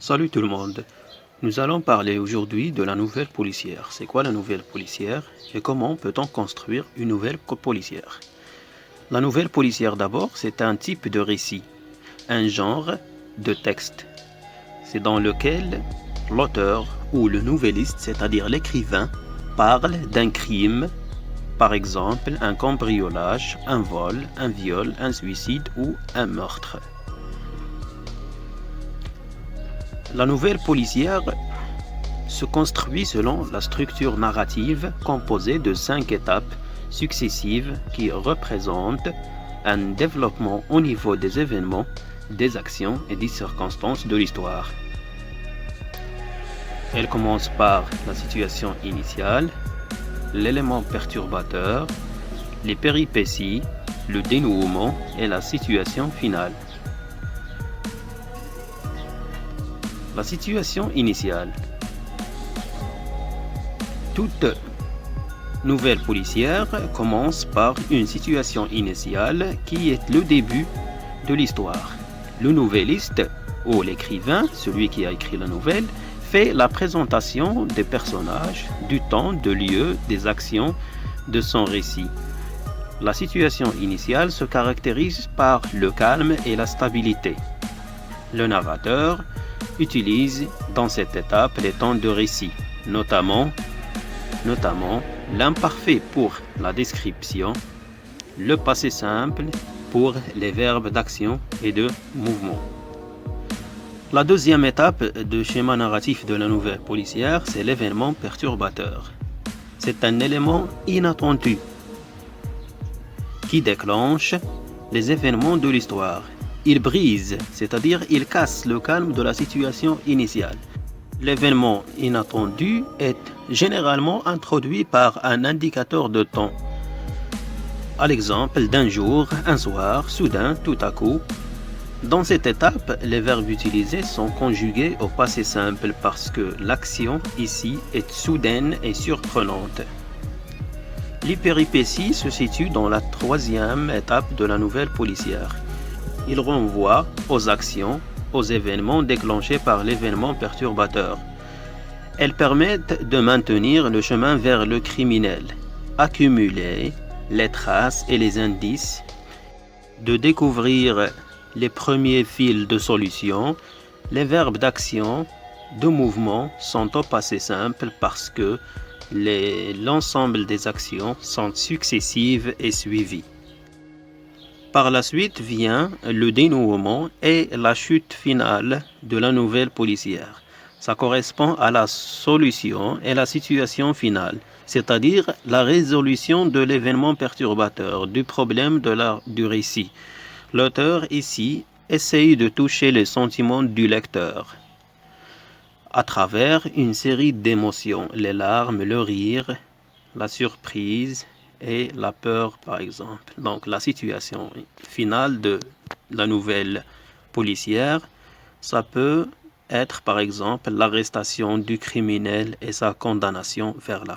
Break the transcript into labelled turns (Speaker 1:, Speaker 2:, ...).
Speaker 1: Salut tout le monde. Nous allons parler aujourd'hui de la nouvelle policière. C'est quoi la nouvelle policière et comment peut-on construire une nouvelle policière? La nouvelle policière d'abord, c'est un type de récit, un genre de texte. C'est dans lequel l'auteur ou le nouvelliste, c'est-à-dire l'écrivain, parle d'un crime, par exemple un cambriolage, un vol, un viol, un suicide ou un meurtre. La nouvelle policière se construit selon la structure narrative composée de 5 étapes successives qui représentent un développement au niveau des événements, des actions et des circonstances de l'histoire. Elle commence par la situation initiale, l'élément perturbateur, les péripéties, le dénouement et la situation finale. La situation initiale. Toute nouvelle policière commence par une situation initiale qui est le début de l'histoire. Le nouvelliste ou l'écrivain, celui qui a écrit la nouvelle, fait la présentation des personnages, du temps, de lieu, des actions de son récit. La situation initiale se caractérise par le calme et la stabilité. Le narrateur utilise dans cette étape les temps de récit, notamment l'imparfait pour la description, le passé simple pour les verbes d'action et de mouvement. La deuxième étape du schéma narratif de la nouvelle policière, c'est l'événement perturbateur. C'est un élément inattendu qui déclenche les événements de l'histoire. Il brise, c'est-à-dire il casse le calme de la situation initiale. L'événement inattendu est généralement introduit par un indicateur de temps. À l'exemple d'un jour, un soir, soudain, tout à coup. Dans cette étape, les verbes utilisés sont conjugués au passé simple parce que l'action ici est soudaine et surprenante. Les péripéties se situent dans la troisième étape de la nouvelle policière. Il renvoie aux actions, aux événements déclenchés par l'événement perturbateur. Elles permettent de maintenir le chemin vers le criminel, accumuler les traces et les indices, de découvrir les premiers fils de solution. Les verbes d'action, de mouvement sont au passé simple parce que l'ensemble des actions sont successives et suivies. Par la suite vient le dénouement et la chute finale de la nouvelle policière. Ça correspond à la solution et la situation finale, c'est-à-dire la résolution de l'événement perturbateur, du problème du récit. L'auteur ici essaye de toucher les sentiments du lecteur à travers une série d'émotions, les larmes, le rire, la surprise et la peur par exemple. Donc la situation finale de la nouvelle policière, ça peut être par exemple l'arrestation du criminel et sa condamnation vers la fin.